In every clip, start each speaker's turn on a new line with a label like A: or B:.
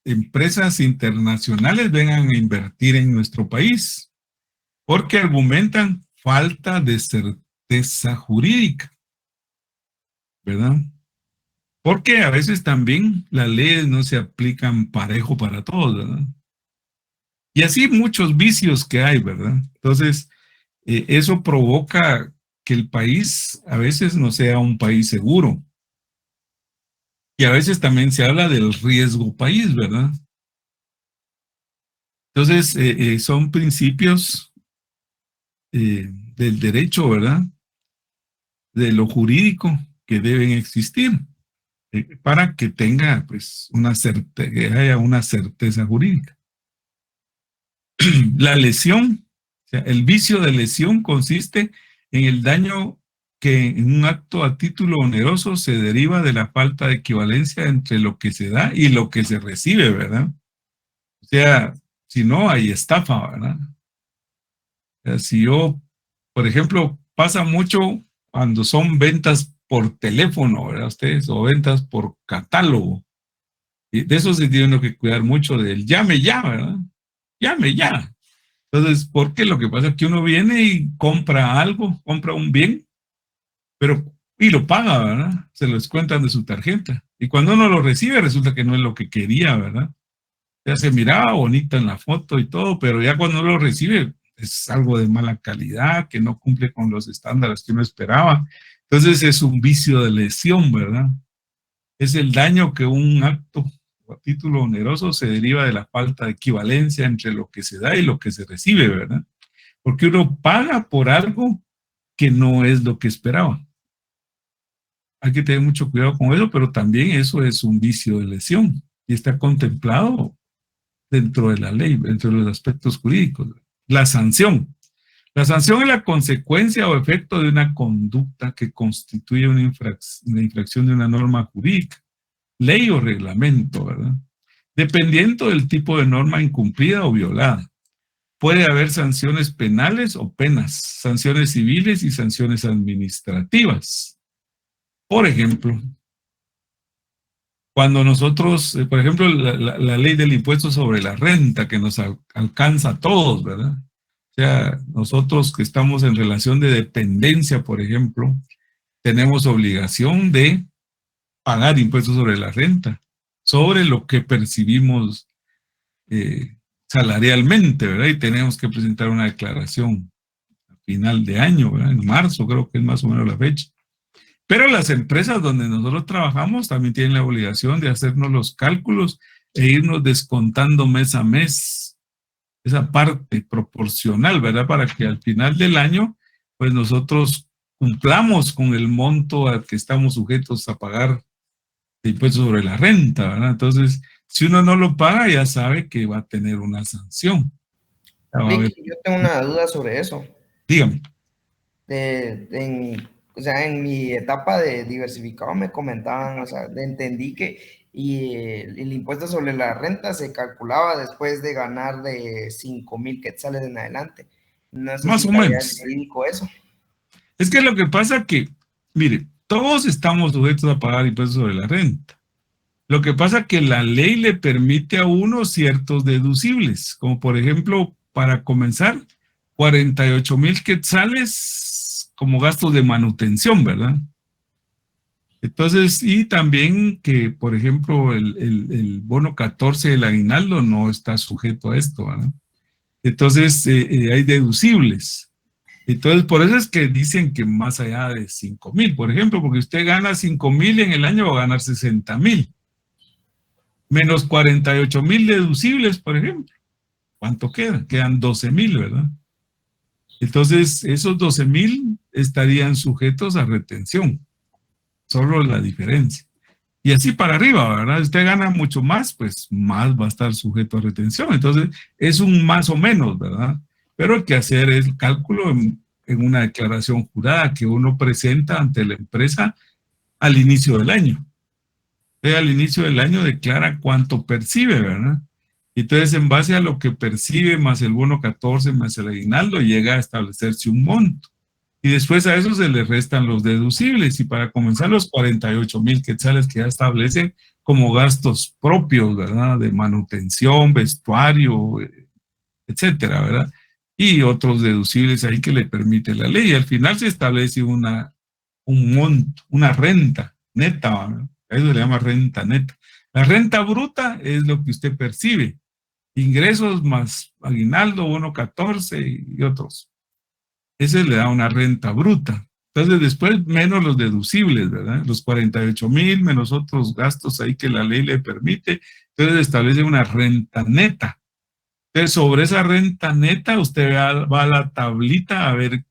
A: empresas internacionales vengan a invertir en nuestro país, porque argumentan falta de certeza jurídica, ¿verdad? Porque a veces también las leyes no se aplican parejo para todos, ¿verdad? Y así muchos vicios que hay, ¿verdad? Entonces, eso provoca que el país a veces no sea un país seguro. Y a veces también se habla del riesgo país, ¿verdad? Entonces, son principios del derecho, ¿verdad? De lo jurídico que deben existir para que tenga, pues, que haya una certeza jurídica. La lesión, o sea, el vicio de lesión consiste en el daño que en un acto a título oneroso se deriva de la falta de equivalencia entre lo que se da y lo que se recibe, ¿verdad? O sea, si no, hay estafa, ¿verdad? O sea, si yo, por ejemplo, pasa mucho cuando son ventas por teléfono, ¿verdad? Ustedes, o ventas por catálogo. Y de eso se tiene que cuidar mucho del llame ya, ¿verdad? Llame ya. Entonces, porque lo que pasa es que uno viene y compra algo, compra un bien, pero y lo paga, ¿verdad? Se lo descuentan de su tarjeta. Y cuando uno lo recibe, resulta que no es lo que quería, ¿verdad? Ya se miraba bonita en la foto y todo, pero ya cuando uno lo recibe, es algo de mala calidad, que no cumple con los estándares que uno esperaba. Entonces es un vicio de lesión, ¿verdad? Es el daño que un acto o a título oneroso se deriva de la falta de equivalencia entre lo que se da y lo que se recibe, ¿verdad? Porque uno paga por algo que no es lo que esperaba. Hay que tener mucho cuidado con eso, pero también eso es un vicio de lesión y está contemplado dentro de la ley, dentro de los aspectos jurídicos. La sanción. La sanción es la consecuencia o efecto de una conducta que constituye una infracción de una norma jurídica, ley o reglamento, ¿verdad? Dependiendo del tipo de norma incumplida o violada. Puede haber sanciones penales o penas, sanciones civiles y sanciones administrativas. Por ejemplo, cuando nosotros, por ejemplo, la ley del impuesto sobre la renta que nos alcanza a todos, ¿verdad? O sea, nosotros que estamos en relación de dependencia, por ejemplo, tenemos obligación de pagar impuestos sobre la renta, sobre lo que percibimos salarialmente, ¿verdad? Y tenemos que presentar una declaración a final de año, ¿verdad? En marzo creo que es más o menos la fecha. Pero las empresas donde nosotros trabajamos también tienen la obligación de hacernos los cálculos e irnos descontando mes a mes esa parte proporcional, ¿verdad? Para que al final del año, pues nosotros cumplamos con el monto al que estamos sujetos a pagar de impuestos sobre la renta, ¿verdad? Entonces, si uno no lo paga, ya sabe que va a tener una sanción. Ya va a haber.
B: Vicky, yo tengo una duda sobre eso.
A: Dígame.
B: O sea, en mi etapa de diversificado me comentaban, o sea, entendí que el impuesto sobre la renta se calculaba después de ganar de 5,000 quetzales en adelante. No sé
A: Más
B: si
A: o
B: sabía el
A: menos.
B: jurídico eso.
A: Es que lo que pasa que, mire, todos estamos sujetos a pagar impuestos sobre la renta. Lo que pasa que la ley le permite a uno ciertos deducibles, como por ejemplo, para comenzar, 48,000 quetzales como gastos de manutención, ¿verdad? Entonces, y también que, por ejemplo, el bono 14 del aguinaldo no está sujeto a esto, ¿verdad? Entonces, hay deducibles. Entonces, por eso es que dicen que más allá de 5,000, por ejemplo, porque usted gana 5,000 en el año, va a ganar 60,000, menos 48,000 deducibles, por ejemplo. ¿Cuánto queda? Quedan 12,000, ¿verdad? Entonces, esos 12,000 estarían sujetos a retención, solo la diferencia. Y así para arriba, ¿verdad? Si usted gana mucho más, pues más va a estar sujeto a retención. Entonces, es un más o menos, ¿verdad? Pero hay que hacer el cálculo en una declaración jurada que uno presenta ante la empresa al inicio del año. Al inicio del año declara cuánto percibe, ¿verdad? Entonces, en base a lo que percibe, más el bono 14, más el aguinaldo, llega a establecerse un monto. Y después a eso se le restan los deducibles. Y para comenzar, los 48,000 quetzales que ya establecen como gastos propios, ¿verdad? De manutención, vestuario, etcétera, ¿verdad? Y otros deducibles ahí que le permite la ley. Y al final se establece un monto, una renta neta, ¿verdad? A eso se le llama renta neta. La renta bruta es lo que usted percibe. Ingresos más aguinaldo, bono 14 y otros. Ese le da una renta bruta. Entonces, después menos los deducibles, ¿verdad? Los 48,000 menos otros gastos ahí que la ley le permite. Entonces, establece una renta neta. Entonces, sobre esa renta neta, usted va a la tablita a ver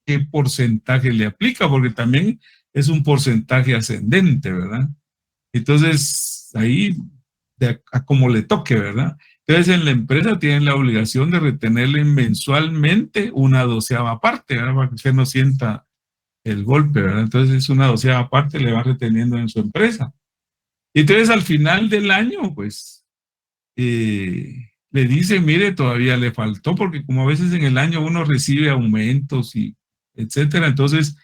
A: qué porcentaje le aplica, porque también es un porcentaje ascendente, ¿verdad? Entonces, ahí, a como le toque, ¿verdad? Entonces, en la empresa tienen la obligación de retenerle mensualmente una 12ª parte, ¿verdad? Para que usted no sienta el golpe, ¿verdad? Entonces, es una 12ª parte le va reteniendo en su empresa. Y entonces, al final del año, pues, le dice, mire, todavía le faltó, porque como a veces en el año uno recibe aumentos y etcétera, entonces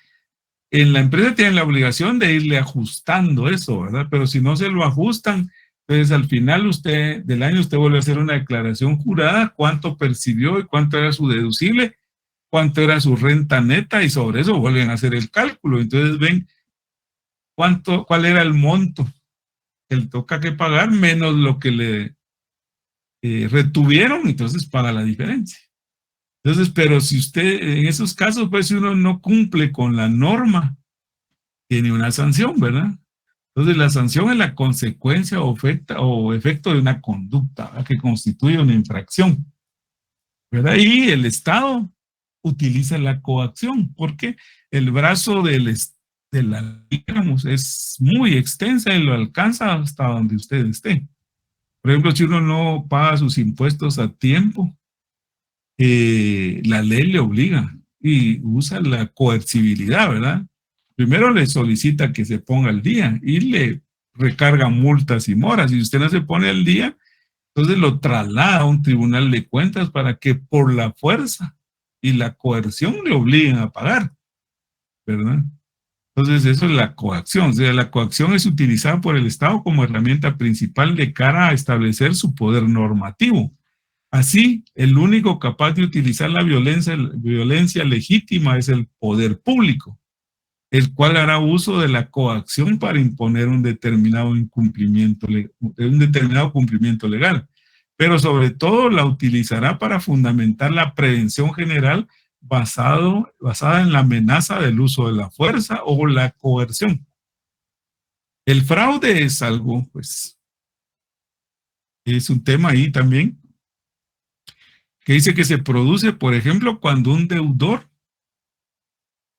A: en la empresa tienen la obligación de irle ajustando eso, ¿verdad? Pero si no se lo ajustan, entonces al final del año usted vuelve a hacer una declaración jurada, cuánto percibió y cuánto era su deducible, cuánto era su renta neta y sobre eso vuelven a hacer el cálculo. Entonces ven cuál era el monto que le toca que pagar menos lo que le retuvieron, entonces paga la diferencia. Entonces, pero si usted, en esos casos, pues si uno no cumple con la norma, tiene una sanción, ¿verdad? Entonces, la sanción es la consecuencia o efecto de una conducta, ¿verdad? Que constituye una infracción, ¿verdad? Y el Estado utiliza la coacción, porque el brazo de la, digamos, es muy extensa y lo alcanza hasta donde usted esté. Por ejemplo, si uno no paga sus impuestos a tiempo, la ley le obliga y usa la coercibilidad, ¿verdad? Primero le solicita que se ponga al día y le recarga multas y moras. Si usted no se pone al día, entonces lo traslada a un tribunal de cuentas para que por la fuerza y la coerción le obliguen a pagar, ¿verdad? Entonces eso es la coacción. O sea, la coacción es utilizada por el Estado como herramienta principal de cara a establecer su poder normativo. Así, el único capaz de utilizar la violencia legítima es el poder público, el cual hará uso de la coacción para imponer un determinado cumplimiento legal, pero sobre todo la utilizará para fundamentar la prevención general basada en la amenaza del uso de la fuerza o la coerción. El fraude es algo, pues, es un tema ahí también, que dice que se produce, por ejemplo, cuando un deudor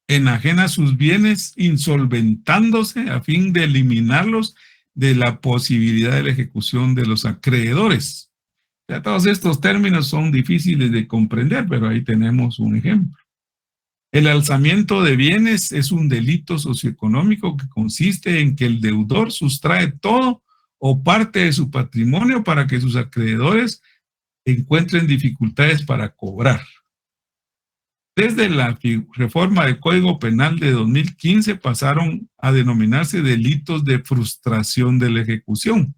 A: enajena sus bienes insolventándose a fin de eliminarlos de la posibilidad de la ejecución de los acreedores. Ya todos estos términos son difíciles de comprender, pero ahí tenemos un ejemplo. El alzamiento de bienes es un delito socioeconómico que consiste en que el deudor sustrae todo o parte de su patrimonio para que sus acreedores encuentren dificultades para cobrar. Desde la reforma del Código Penal de 2015 pasaron a denominarse delitos de frustración de la ejecución.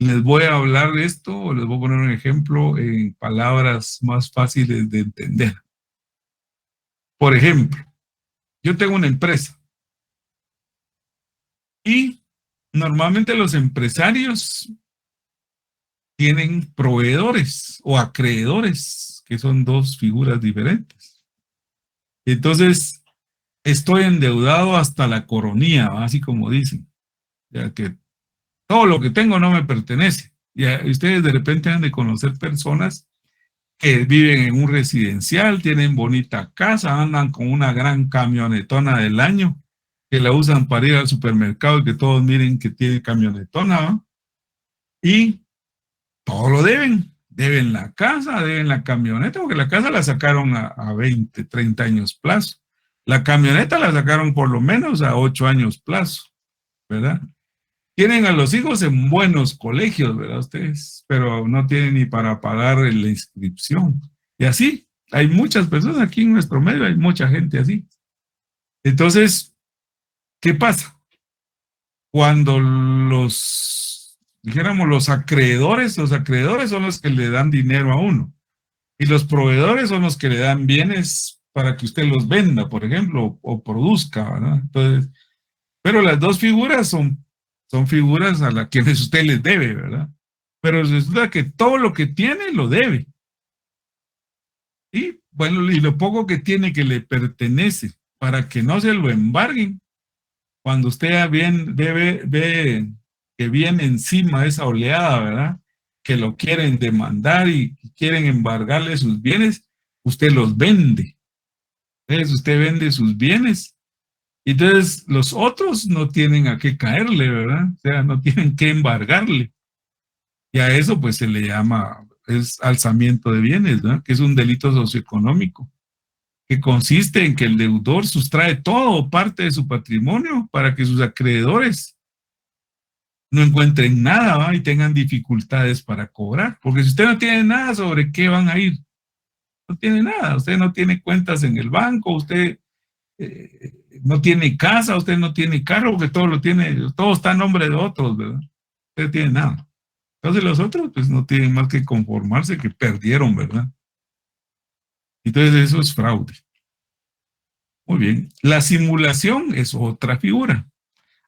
A: Les voy a hablar de esto, les voy a poner un ejemplo en palabras más fáciles de entender. Por ejemplo, yo tengo una empresa y normalmente los empresarios tienen proveedores o acreedores, que son dos figuras diferentes. Entonces, estoy endeudado hasta la coronilla, así como dicen, ya que todo lo que tengo no me pertenece. Y ustedes de repente han de conocer personas que viven en un residencial, tienen bonita casa, andan con una gran camionetona del año, que la usan para ir al supermercado y que todos miren que tiene camionetona, ¿no? Y todo lo deben. Deben la casa, deben la camioneta, porque la casa la sacaron a 20, 30 años plazo. La camioneta la sacaron por lo menos a 8 años plazo, ¿verdad? Tienen a los hijos en buenos colegios, ¿verdad ustedes? Pero no tienen ni para pagar la inscripción. Y así, Hay muchas personas aquí en nuestro medio, hay mucha gente así. Entonces, ¿qué pasa? Cuando dijéramos, los acreedores son los que le dan dinero a uno. Y los proveedores son los que le dan bienes para que usted los venda, por ejemplo, o produzca, ¿verdad? Entonces, pero las dos figuras son figuras a las quienes usted les debe, ¿verdad? Pero resulta que todo lo que tiene lo debe. Y bueno, y lo poco que tiene que le pertenece, para que no se lo embarguen, cuando usted ve que viene encima esa oleada, ¿verdad? Que lo quieren demandar y quieren embargarle sus bienes, usted los vende. Entonces usted vende sus bienes. Y entonces los otros no tienen a qué caerle, ¿verdad? O sea, no tienen que embargarle. Y a eso pues se le llama, es alzamiento de bienes, ¿verdad? Que es un delito socioeconómico, que consiste en que el deudor sustrae todo o parte de su patrimonio para que sus acreedores no encuentren nada, ¿va? Y tengan dificultades para cobrar. Porque si usted no tiene nada, ¿sobre qué van a ir? No tiene nada. Usted no tiene cuentas en el banco, usted no tiene casa, usted no tiene carro, porque todo está a nombre de otros, ¿verdad? Usted no tiene nada. Entonces los otros, pues no tienen más que conformarse que perdieron, ¿verdad? Entonces eso es fraude. Muy bien. La simulación es otra figura.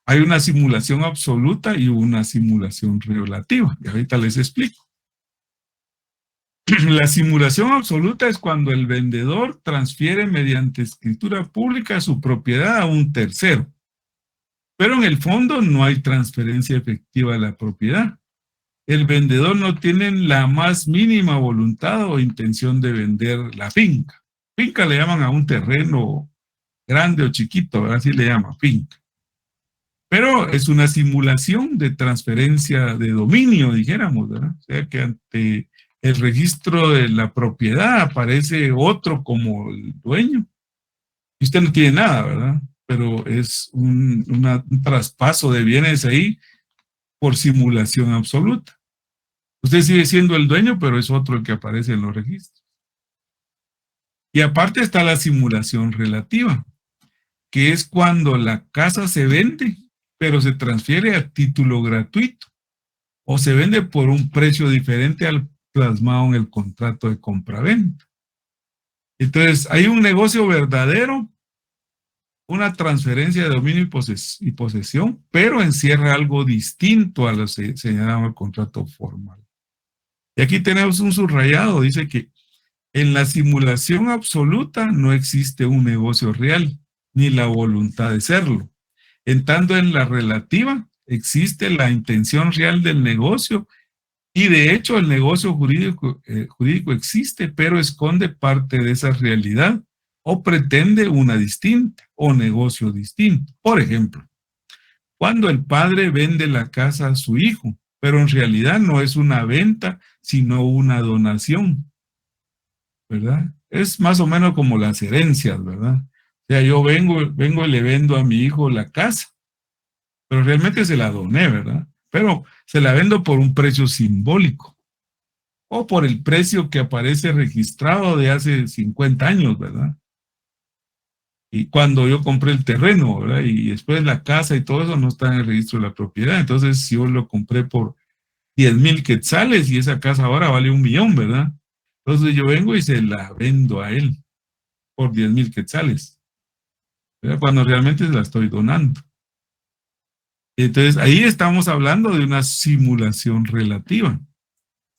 A: Hay una simulación absoluta y una simulación relativa. Y ahorita les explico. La simulación absoluta es cuando el vendedor transfiere mediante escritura pública su propiedad a un tercero. Pero en el fondo no hay transferencia efectiva de la propiedad. El vendedor no tiene la más mínima voluntad o intención de vender la finca. Finca le llaman a un terreno grande o chiquito, así le llaman, finca. Pero es una simulación de transferencia de dominio, dijéramos, ¿verdad? O sea que ante el registro de la propiedad aparece otro como el dueño. Y usted no tiene nada, ¿verdad? Pero es un traspaso de bienes ahí por simulación absoluta. Usted sigue siendo el dueño, pero es otro el que aparece en los registros. Y aparte está la simulación relativa, que es cuando la casa se vende, pero se transfiere a título gratuito, o se vende por un precio diferente al plasmado en el contrato de compraventa. Entonces, hay un negocio verdadero, una transferencia de dominio y posesión, pero encierra algo distinto a lo señalado en el contrato formal. Y aquí tenemos un subrayado, dice que en la simulación absoluta no existe un negocio real, ni la voluntad de serlo. En tanto, en la relativa existe la intención real del negocio y de hecho el negocio jurídico existe, pero esconde parte de esa realidad o pretende una distinta o negocio distinto. Por ejemplo, cuando el padre vende la casa a su hijo, pero en realidad no es una venta, sino una donación, ¿verdad? Es más o menos como las herencias, ¿verdad? O sea, yo vengo y le vendo a mi hijo la casa, pero realmente se la doné, ¿verdad? Pero se la vendo por un precio simbólico o por el precio que aparece registrado de hace 50 años, ¿verdad? Y cuando yo compré el terreno, ¿verdad? Y después la casa y todo eso no está en el registro de la propiedad. Entonces, si yo lo compré por 10,000 quetzales y esa casa ahora vale 1,000,000, ¿verdad? Entonces yo vengo y se la vendo a él por 10,000 quetzales, ¿verdad? Cuando realmente se la estoy donando. Entonces, ahí estamos hablando de una simulación relativa.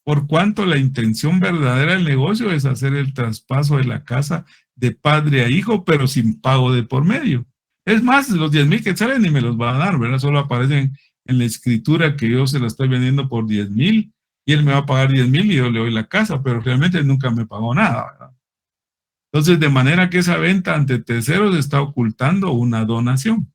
A: Por cuanto la intención verdadera del negocio es hacer el traspaso de la casa de padre a hijo, pero sin pago de por medio. Es más, los 10,000 quetzales ni me los va a dar, ¿verdad? Solo aparecen en la escritura que yo se la estoy vendiendo por 10,000 y él me va a pagar 10,000 y yo le doy la casa, pero realmente nunca me pagó nada, ¿verdad? Entonces, de manera que esa venta ante terceros está ocultando una donación.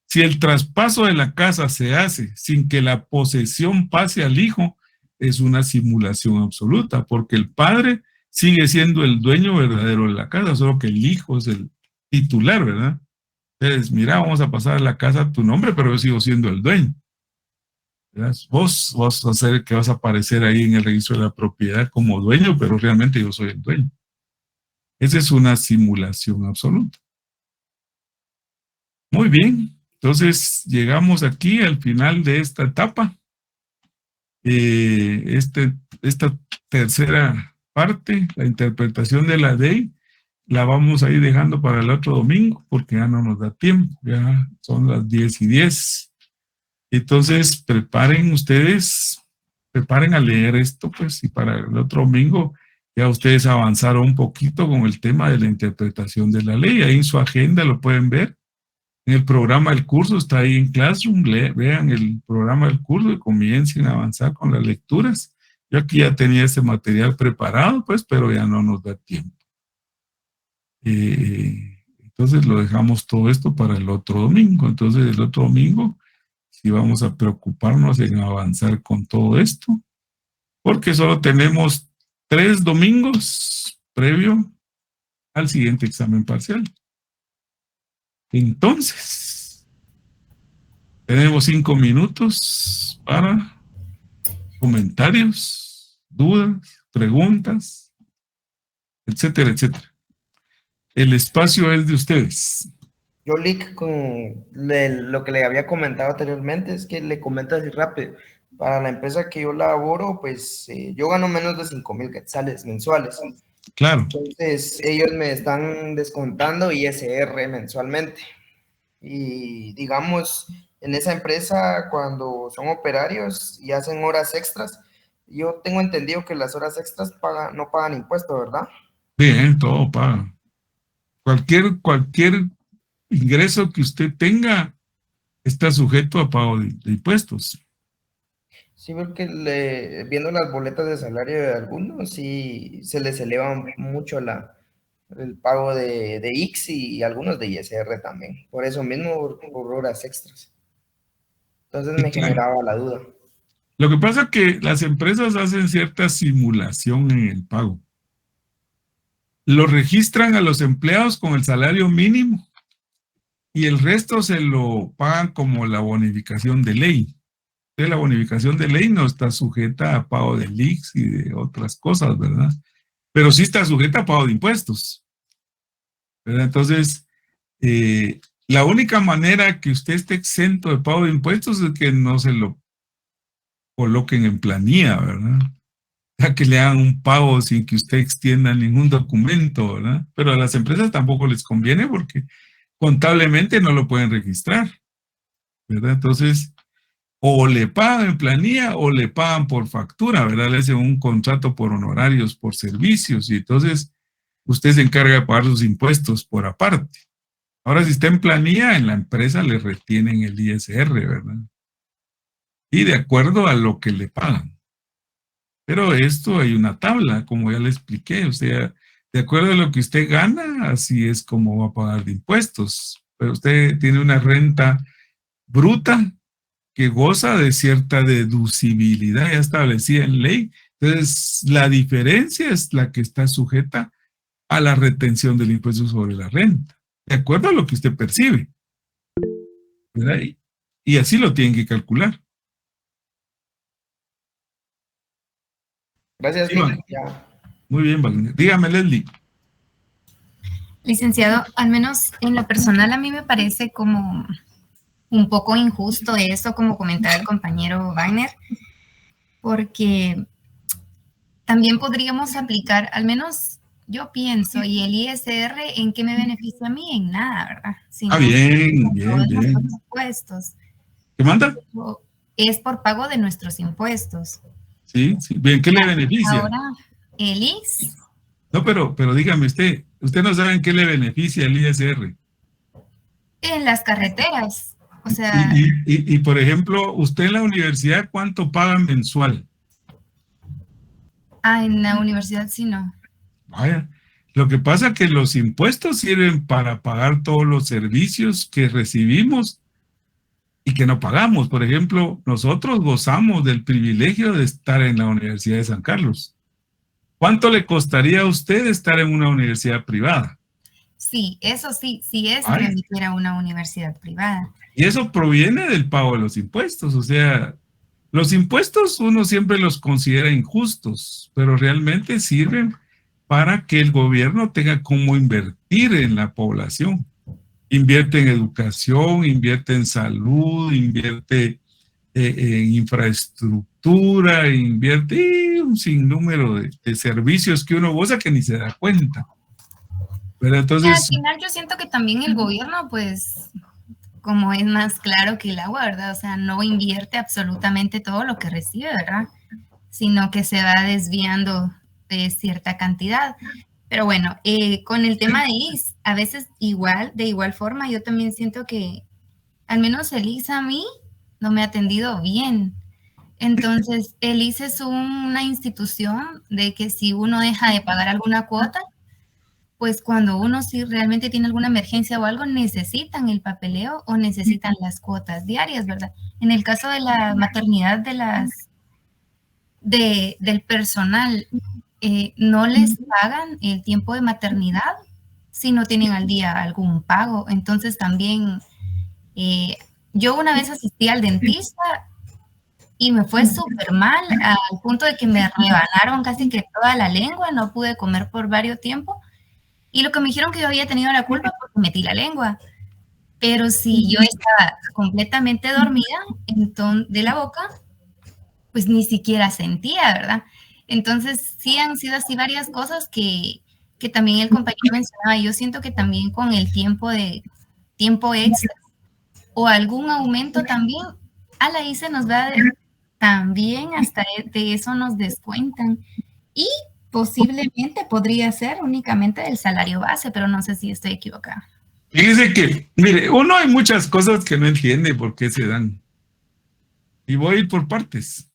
A: Si el traspaso de la casa se hace sin que la posesión pase al hijo, es una simulación absoluta, porque el padre sigue siendo el dueño verdadero de la casa, solo que el hijo es el titular, ¿verdad? Entonces, mira, vamos a pasar la casa a tu nombre, pero yo sigo siendo el dueño. ¿Verdad? Vos vas a ser que vas a aparecer ahí en el registro de la propiedad como dueño, pero realmente yo soy el dueño. Esa es una simulación absoluta. Muy bien, entonces llegamos aquí al final de esta etapa. Esta tercera parte, la interpretación de la ley, la vamos a ir dejando para el otro domingo porque ya no nos da tiempo, ya son las 10:10. Entonces, preparen ustedes, preparen a leer esto, pues, y para el otro domingo ya ustedes avanzaron un poquito con el tema de la interpretación de la ley. Ahí en su agenda lo pueden ver. En el programa del curso está ahí en Classroom, vean el programa del curso y comiencen a avanzar con las lecturas. Yo aquí ya tenía ese material preparado, pues, pero ya no nos da tiempo. Entonces lo dejamos todo esto para el otro domingo. Entonces el otro domingo sí vamos a preocuparnos en avanzar con todo esto, porque solo tenemos 3 domingos previo al siguiente examen parcial. Entonces, tenemos 5 minutos para comentarios, dudas, preguntas, etcétera, etcétera. El espacio es de ustedes.
B: Yo, Lick, con lo que le había comentado anteriormente, es que le comento así rápido. Para la empresa que yo laboro, pues yo gano menos de 5,000 quetzales mensuales.
A: Claro.
B: Entonces, ellos me están descontando ISR mensualmente. Y digamos, en esa empresa, cuando son operarios y hacen horas extras, yo tengo entendido que las horas extras no pagan impuestos, ¿verdad?
A: Bien, todo paga. Cualquier ingreso que usted tenga está sujeto a pago de impuestos.
B: Sí, porque viendo las boletas de salario de algunos, sí se les eleva mucho el pago de ICSI y algunos de ISR también. Por eso mismo, por horas extras. Entonces
A: Sí,
B: me
A: claro.
B: generaba la duda.
A: Lo que pasa es que las empresas hacen cierta simulación en el pago. Lo registran a los empleados con el salario mínimo y el resto se lo pagan como la bonificación de ley. Entonces, la bonificación de ley no está sujeta a pago de ICS y de otras cosas, ¿verdad? Pero sí está sujeta a pago de impuestos, ¿verdad? Entonces, la única manera que usted esté exento de pago de impuestos es que no se lo coloquen en planilla, ¿verdad? A que le hagan un pago sin que usted extienda ningún documento, ¿verdad? Pero a las empresas tampoco les conviene porque contablemente no lo pueden registrar, ¿verdad? Entonces, o le pagan en planilla o le pagan por factura, ¿verdad? Le hacen un contrato por honorarios, por servicios, y entonces usted se encarga de pagar sus impuestos por aparte. Ahora, si está en planilla, en la empresa le retienen el ISR, ¿verdad? Y de acuerdo a lo que le pagan. Pero esto hay una tabla, como ya le expliqué, o sea, de acuerdo a lo que usted gana, así es como va a pagar de impuestos. Pero usted tiene una renta bruta que goza de cierta deducibilidad ya establecida en ley. Entonces, la diferencia es la que está sujeta a la retención del impuesto sobre la renta, de acuerdo a lo que usted percibe, ¿verdad? Y así lo tienen que calcular.
B: Gracias,
A: Sí,
B: Lick. Ya.
A: muy bien, Wagner. Dígame, Leslie.
C: Licenciado, al menos en lo personal a mí me parece como un poco injusto eso, como comentaba el compañero Wagner, porque también podríamos aplicar, al menos yo pienso, y el ISR, ¿en qué me beneficia a mí? En nada, ¿verdad? Sino
A: Bien,
C: por
A: bien,
C: nuestros
A: bien.
C: impuestos.
A: ¿Qué manda?
C: Es por pago de nuestros impuestos.
A: Sí, sí. Bien, ¿qué le beneficia?
C: Ahora, el IS.
A: No, pero dígame usted no sabe en qué le beneficia el ISR.
C: En las carreteras. O sea,
A: Y, por ejemplo, usted en la universidad, ¿cuánto paga mensual?
C: en la universidad sí no.
A: Vaya, lo que pasa es que los impuestos sirven para pagar todos los servicios que recibimos y que no pagamos. Por ejemplo, nosotros gozamos del privilegio de estar en la Universidad de San Carlos. ¿Cuánto le costaría a usted estar en una universidad privada?
C: Sí, eso sí, sí es que
A: Vaya.
C: emitiera una universidad privada.
A: Y eso proviene del pago de los impuestos. O sea, los impuestos uno siempre los considera injustos, pero realmente sirven para que el gobierno tenga cómo invertir en la población. Invierte en educación, invierte en salud, invierte en infraestructura, invierte un sinnúmero de servicios que uno goza que ni se da cuenta. Pero entonces,
C: al final yo siento que también el gobierno, pues, como es más claro que el agua, ¿verdad? O sea, no invierte absolutamente todo lo que recibe, ¿verdad? Sino que se va desviando de cierta cantidad. Pero bueno, con el tema de IS, a veces de igual forma, yo también siento que al menos el IS a mí no me ha atendido bien. Entonces, el IS es una institución de que si uno deja de pagar alguna cuota, pues cuando uno sí realmente tiene alguna emergencia o algo, necesitan el papeleo o necesitan las cuotas diarias, ¿verdad? En el caso de la maternidad del personal, no les pagan el tiempo de maternidad si no tienen al día algún pago. Entonces también yo una vez asistí al dentista y me fue súper mal al punto de que me rebanaron casi que toda la lengua, no pude comer por varios tiempos. Y lo que me dijeron que yo había tenido la culpa porque metí la lengua. Pero si yo estaba completamente dormida de la boca, pues ni siquiera sentía, ¿verdad? Entonces sí han sido así varias cosas que también el compañero mencionaba. Yo siento que también con el tiempo extra o algún aumento también, a la ICE nos va también hasta de eso nos descuentan. Y posiblemente podría ser únicamente del salario base, pero no sé si estoy equivocada.
A: Fíjese que, mire, uno hay muchas cosas que no entiende por qué se dan. Y voy a ir por partes.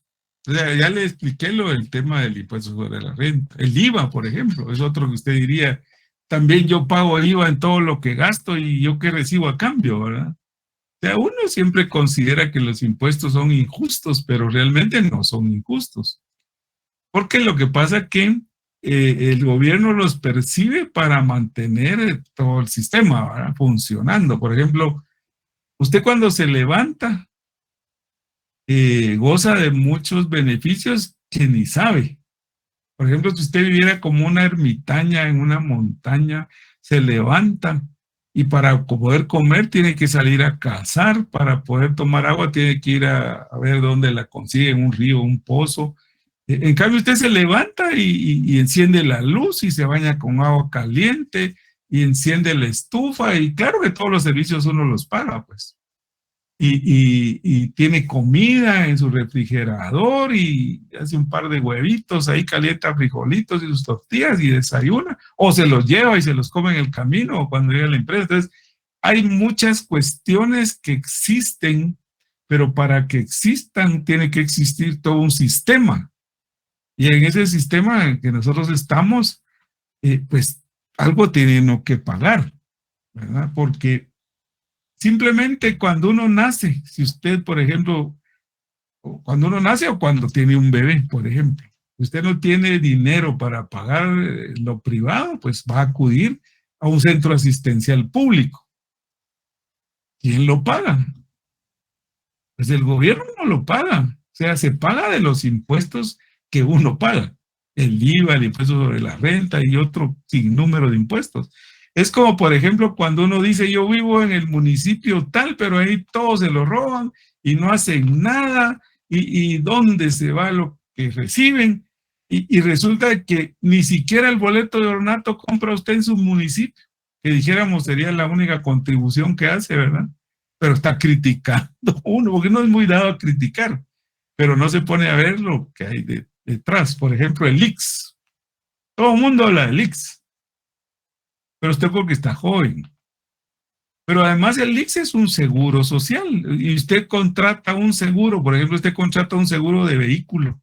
A: O sea, ya le expliqué el tema del impuesto sobre la renta. El IVA, por ejemplo, es otro que usted diría, también yo pago el IVA en todo lo que gasto y yo qué recibo a cambio, ¿verdad? O sea, uno siempre considera que los impuestos son injustos, pero realmente no son injustos. Porque lo que pasa es que el gobierno los percibe para mantener todo el sistema, ¿verdad?, funcionando. Por ejemplo, usted cuando se levanta, goza de muchos beneficios que ni sabe. Por ejemplo, si usted viviera como una ermitaña en una montaña, se levanta y para poder comer tiene que salir a cazar, para poder tomar agua tiene que ir a ver dónde la consigue, en un río, un pozo. En cambio, usted se levanta y enciende la luz y se baña con agua caliente y enciende la estufa y claro que todos los servicios uno los paga, pues. Y tiene comida en su refrigerador y hace un par de huevitos, ahí calienta frijolitos y sus tortillas y desayuna, o se los lleva y se los come en el camino o cuando llega a la empresa. Entonces, hay muchas cuestiones que existen, pero para que existan tiene que existir todo un sistema. Y en ese sistema en que nosotros estamos, pues algo tiene uno que pagar, ¿verdad? Porque simplemente cuando uno nace, si usted, por ejemplo, cuando uno nace o cuando tiene un bebé, por ejemplo, usted no tiene dinero para pagar lo privado, pues va a acudir a un centro asistencial público. ¿Quién lo paga? Pues el gobierno no lo paga. O sea, se paga de los impuestos que uno paga. El IVA, el impuesto sobre la renta y otro sinnúmero de impuestos. Es como, por ejemplo, cuando uno dice, yo vivo en el municipio tal, pero ahí todos se lo roban y no hacen nada, y dónde se va lo que reciben, y resulta que ni siquiera el boleto de ornato compra usted en su municipio, que dijéramos sería la única contribución que hace, ¿verdad? Pero está criticando uno, porque no es muy dado a criticar, pero no se pone a ver lo que hay detrás. Por ejemplo, el IX. Todo el mundo habla del IX. Pero usted porque está joven. Pero además el IX es un seguro social y usted contrata un seguro, por ejemplo, usted contrata un seguro de vehículo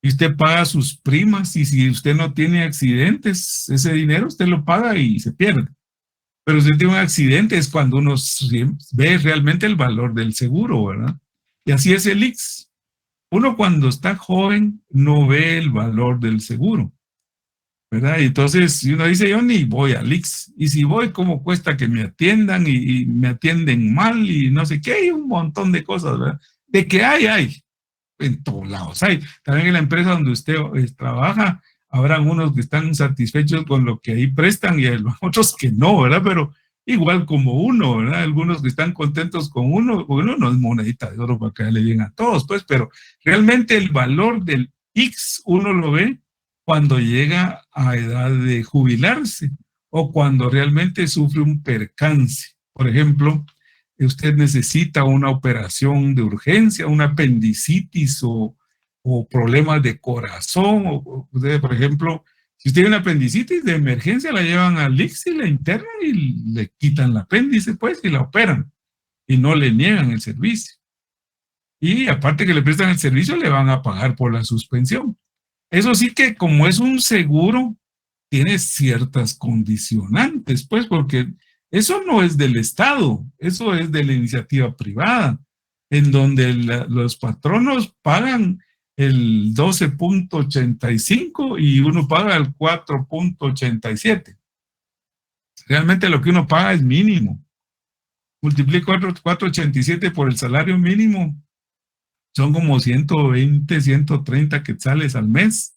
A: y usted paga sus primas y si usted no tiene accidentes, ese dinero usted lo paga y se pierde. Pero si usted tiene un accidente es cuando uno ve realmente el valor del seguro, ¿verdad? Y así es el IX. Uno cuando está joven no ve el valor del seguro, ¿verdad? Y entonces, si uno dice, yo ni voy al IX, y si voy, ¿cómo cuesta que me atiendan? Y me atienden mal, y no sé qué, hay un montón de cosas, ¿verdad? De que hay, en todos lados hay. También en la empresa donde usted trabaja, habrán unos que están satisfechos con lo que ahí prestan y los otros que no, ¿verdad? Pero igual como uno, ¿verdad? Algunos que están contentos con uno, bueno, no es monedita de oro para caerle bien a todos, pues, pero realmente el valor del X uno lo ve cuando llega a edad de jubilarse o cuando realmente sufre un percance. Por ejemplo, usted necesita una operación de urgencia, una apendicitis o problemas de corazón, o usted, por ejemplo, si usted tiene una apendicitis de emergencia, la llevan al ICSS y la internan y le quitan el apéndice, pues, y la operan, y no le niegan el servicio. Y aparte que le prestan el servicio, le van a pagar por la suspensión. Eso sí que como es un seguro, tiene ciertas condicionantes, pues, porque eso no es del Estado, eso es de la iniciativa privada, en donde los patronos pagan el 12.85 y uno paga el 4.87. Realmente lo que uno paga es mínimo. Multiplico 4.87 por el salario mínimo, son como 120, 130 quetzales al mes.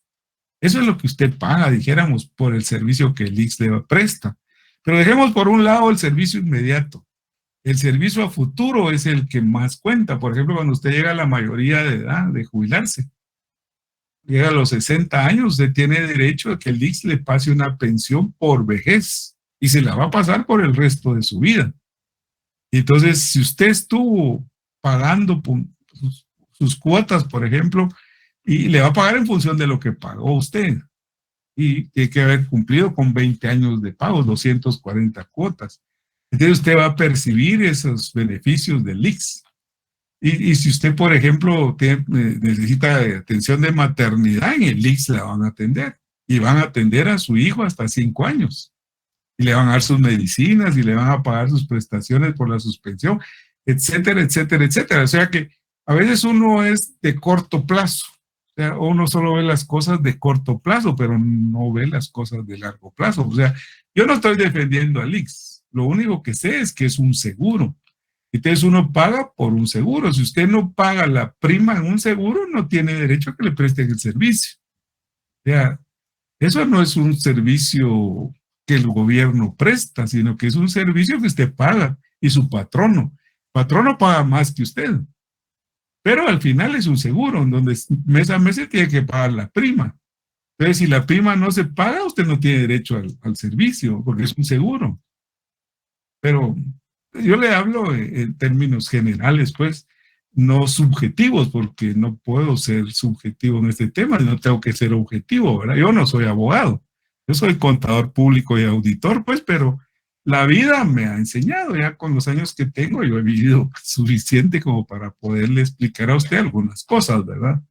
A: Eso es lo que usted paga, dijéramos, por el servicio que el ICSS le presta. Pero dejemos por un lado el servicio inmediato. El servicio a futuro es el que más cuenta. Por ejemplo, cuando usted llega a la mayoría de edad de jubilarse, llega a los 60 años, usted tiene derecho a que el ICSS le pase una pensión por vejez y se la va a pasar por el resto de su vida. Entonces, si usted estuvo pagando sus cuotas, por ejemplo, y le va a pagar en función de lo que pagó usted, y tiene que haber cumplido con 20 años de pago, 240 cuotas. Entonces usted va a percibir esos beneficios del ICSS. Y si usted, por ejemplo, necesita atención de maternidad, en el ICSS la van a atender. Y van a atender a su hijo hasta 5 años. Y le van a dar sus medicinas y le van a pagar sus prestaciones por la suspensión, etcétera, etcétera, etcétera. O sea que a veces uno es de corto plazo. O sea, uno solo ve las cosas de corto plazo, pero no ve las cosas de largo plazo. O sea, yo no estoy defendiendo al ICSS. Lo único que sé es que es un seguro. Entonces uno paga por un seguro. Si usted no paga la prima en un seguro, no tiene derecho a que le presten el servicio. O sea, eso no es un servicio que el gobierno presta, sino que es un servicio que usted paga y su patrono. El patrono paga más que usted. Pero al final es un seguro, en donde mes a mes se tiene que pagar la prima. Entonces, si la prima no se paga, usted no tiene derecho al servicio, porque es un seguro. Pero yo le hablo en términos generales, pues, no subjetivos, porque no puedo ser subjetivo en este tema, no tengo que ser objetivo, ¿verdad? Yo no soy abogado, yo soy contador público y auditor, pues, pero la vida me ha enseñado, ya con los años que tengo, yo he vivido suficiente como para poderle explicar a usted algunas cosas, ¿verdad?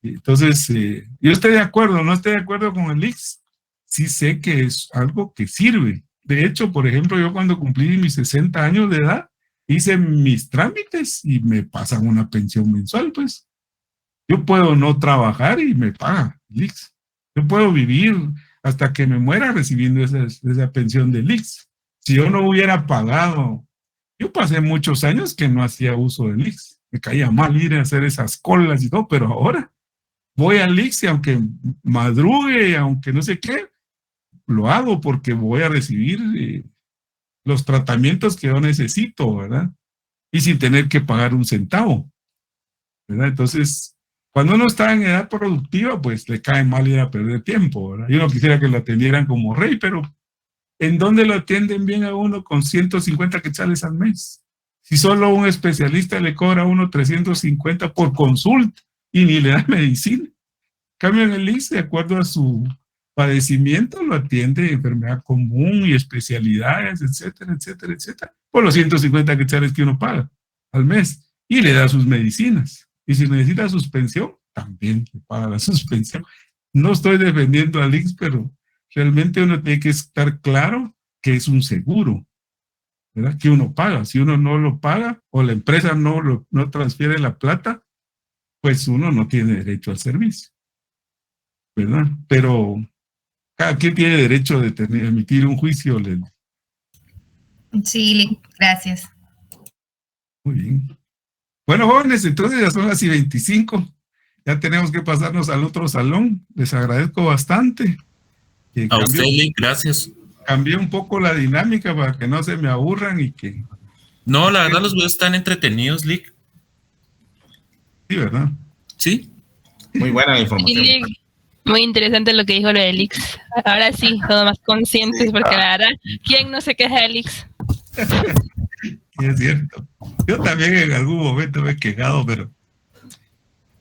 A: Entonces, yo estoy de acuerdo, no estoy de acuerdo con el ICSS, sí sé que es algo que sirve. De hecho, por ejemplo, yo cuando cumplí mis 60 años de edad, hice mis trámites y me pasan una pensión mensual, pues. Yo puedo no trabajar y me paga el ICSS. Yo puedo vivir hasta que me muera recibiendo esa pensión del ICSS. Si yo no hubiera pagado, yo pasé muchos años que no hacía uso del ICSS. Me caía mal ir a hacer esas colas y todo, pero ahora voy al ICSS y aunque madrugue, aunque no sé qué, lo hago porque voy a recibir los tratamientos que yo necesito, ¿verdad? Y sin tener que pagar un centavo, ¿verdad? Entonces, cuando uno está en edad productiva, pues le cae mal ir a perder tiempo, ¿verdad? Yo no quisiera que lo atendieran como rey, pero ¿en dónde lo atienden bien a uno con 150 quetzales al mes? Si solo un especialista le cobra a uno 350 por consulta y ni le da medicina. En cambio, en el ICSS, de acuerdo a su padecimiento, lo atiende enfermedad común y especialidades, etcétera, etcétera, etcétera, por los 150 quetzales que uno paga al mes y le da sus medicinas. Y si necesita suspensión, también le paga la suspensión. No estoy defendiendo al ICSS, pero realmente uno tiene que estar claro que es un seguro, ¿verdad? Que uno paga. Si uno no lo paga o la empresa no transfiere la plata, pues uno no tiene derecho al servicio, ¿verdad? Pero cada quien tiene derecho de emitir un juicio.
C: Sí, gracias.
A: Muy bien. Bueno, jóvenes, entonces ya son las 25. ya tenemos que pasarnos al otro salón. Les agradezco bastante.
D: A usted, Lick, gracias.
A: Cambié un poco la dinámica para que no se me aburran y que...
D: No, la verdad los videos están entretenidos, Lick.
A: Sí, ¿verdad?
D: Sí.
E: Muy buena la información.
F: Y muy interesante lo que dijo lo de Lix. Ahora sí, todos más conscientes, porque la verdad, ¿quién no se queja de Lix?
A: Sí, es cierto. Yo también en algún momento me he quejado, pero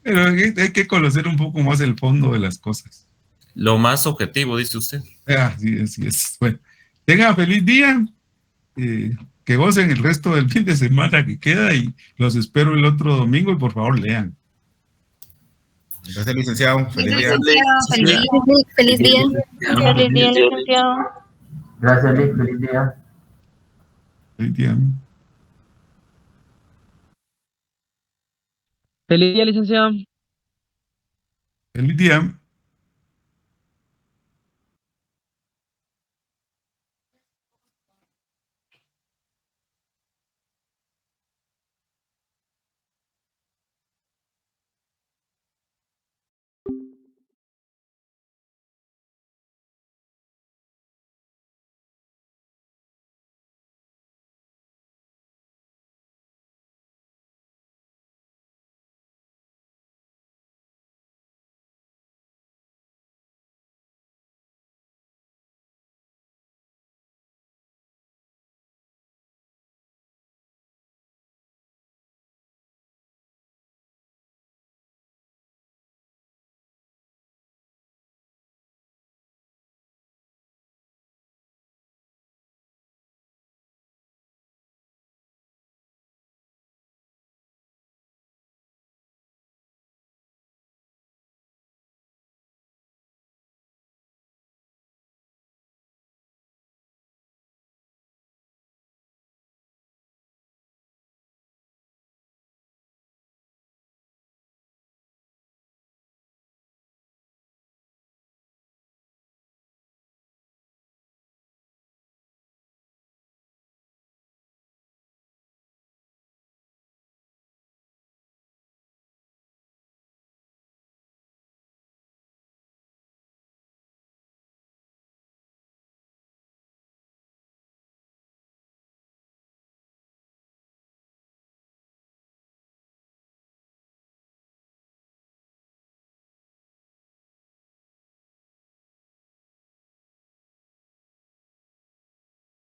A: hay que conocer un poco más el fondo de las cosas.
D: Lo más objetivo, dice usted.
A: Así es, así es. Bueno, tengan feliz día. Que gocen el resto del fin de semana que queda y los espero el otro domingo y por favor lean.
E: Gracias, licenciado. Feliz día.
C: Feliz día.
G: Feliz día.
F: Feliz día, licenciado.
H: Gracias, Lick. Feliz día.
A: Feliz día.
I: Feliz día, licenciado.
A: Feliz día.